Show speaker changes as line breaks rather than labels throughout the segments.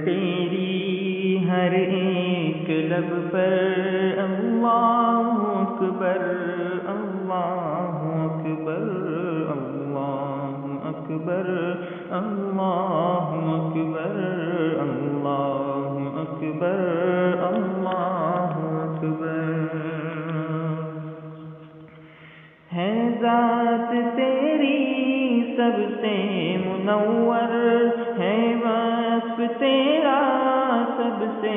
تیری ہر ایک لب پر اللہ اکبر اللہ اکبر اللہ اکبر اللہ اکبر اللہ اکبر اللہ اکبر ہے ذات تیری سب سے منور ہے وصف تیرا سب سے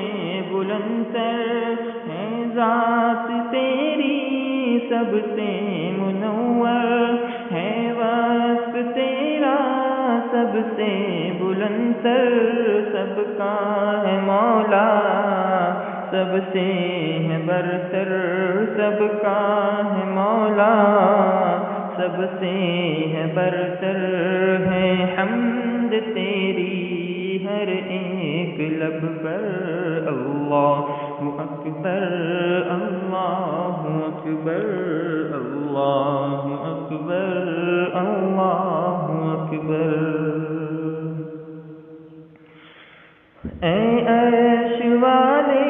بلند تر ہے ذات تیری سب سے منور ہے وصف تیرا سب سے بلند تر سب کا ہے مولا سب سے ہے برتر سب کا ہے مولا سب سے ہے برتر ہے حمد تیری ہر ایک لب پر اللہ اکبر اللہ اکبر اللہ اکبر اللہ اکبر اے عرش والے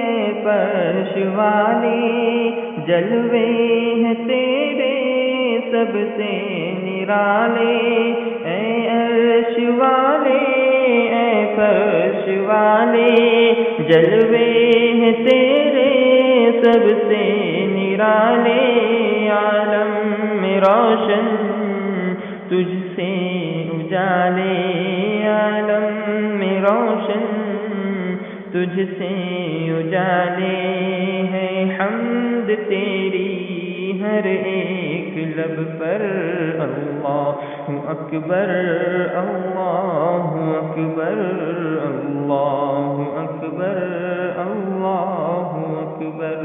اے فرش والے جلوے ہیں تیرے سب سے نرالے اے عرش والے اے فرش والے جلوے ہیں تیرے سب سے نرالے عالم میں روشن تجھ سے اجالے عالم میں روشن تجھ سے اجالے ہے حمد تیری ہر ایک لب پر اللہ اکبر اللہ اکبر اللہ اکبر اللہ اکبر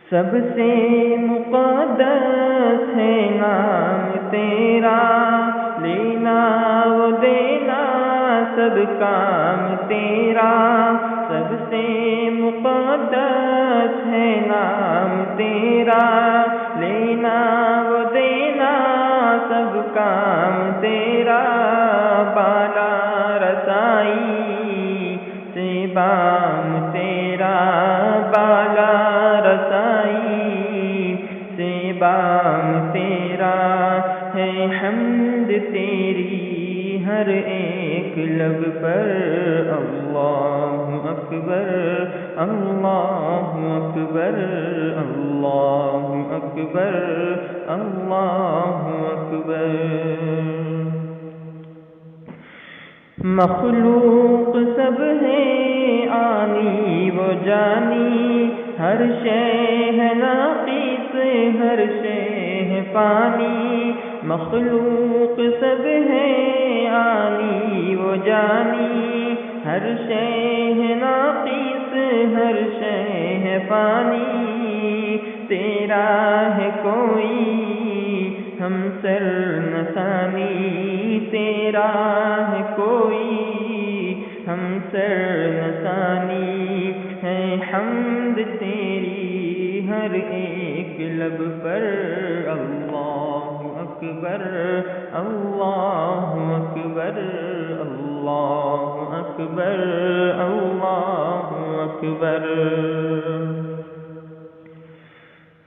سب سے مقدس ہے نام تیرا لینا و دینا سب کام تیرا سب سے مقدس ہے نام تیرا لینا و دینا سب کام تیرا بالا رسائی سے بام تیرا بالا رسائی سے بام تیرا ہے حمد تیری ہر ایک لب پر اللہ اکبر اللہ اکبر اللہ اکبر اللہ اکبر مخلوق سب ہے آنی و جانی ہر شے ہے ناقص ہر شے ہے فانی مخلوق سب ہے آنی و جانی ہر شے ہے ناقص ہر شے ہے فانی تیرا ہے کوئی ہم سر نثانی تیرا ہے کوئی ہم سر نثانی ہے حمد تیری ہر ایک لب پر اللہ اکبر اللہ اکبر اللہ اکبر اللہ اکبر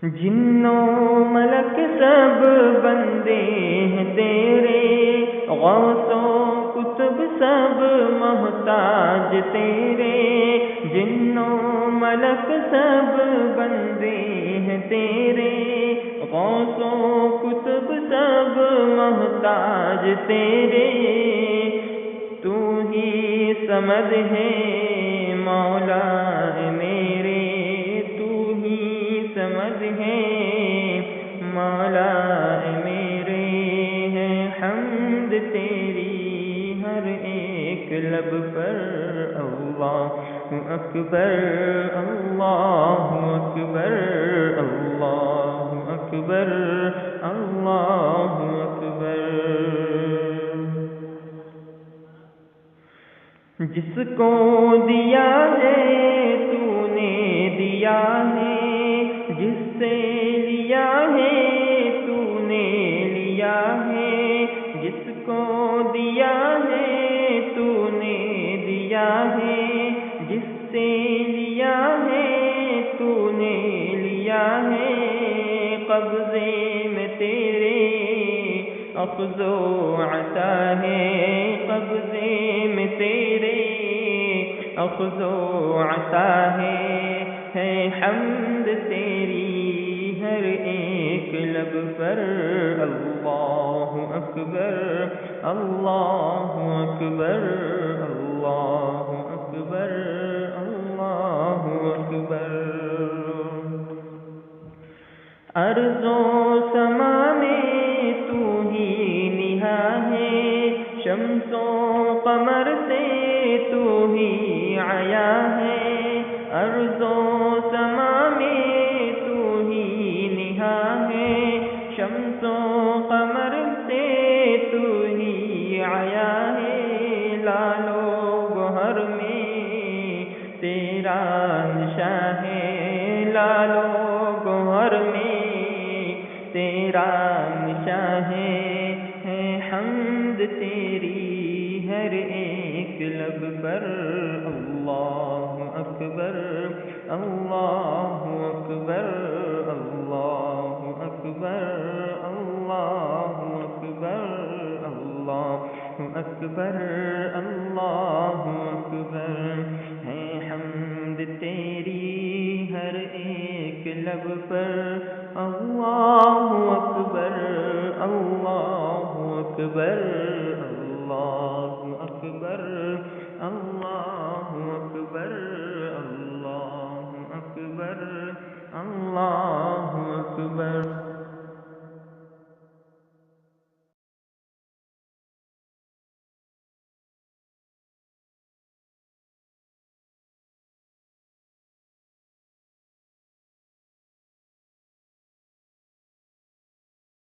جنوں ملک سب بندے ہیں تیرے غوث و کتب سب محتاج تیرے جنوں ملک سب بندے ہیں تیرے غوث و کتب سب محتاج تیرے تو ہی سمد ہے مولا میرے سمجھ ہے مولا میرے ہے حمد تیری ہر ایک لب پر اللہ اکبر اللہ اکبر اللہ اکبر اللہ اکبر جس کو دیا ہے تو نے دیا ہے جس سے لیا ہے تو نے لیا ہے جس کو دیا ہے لیا ہے قبضے میں تیرے اخذ و عطا ہے قبضے میں تیرے اخذ و عطا ہے حمد تیری ہر ایک لب پر اللہ اکبر اللہ اکبر اللہ اکبر اللہ اکبر ارض و سما میں تو ہی نہا ہے شمس و قمر سے تو ہی آیا ہے ارض و سما میں تو ہی نہا ہے شمس و قمر سے تو ہی آیا ہے لال و گوہر میں تیرا نشان ہے لال و گوہر میں تیرا نشان ہے حمد تیری ہر ایک لب پر اللہ اکبر اللہ اکبر اللہ اکبر اللہ اکبر اللہ اکبر اللہ اکبر ہے حمد تیری ہر ایک لب پر اللہ اکبر اللہ اکبر اللہ اکبر اللہ اکبر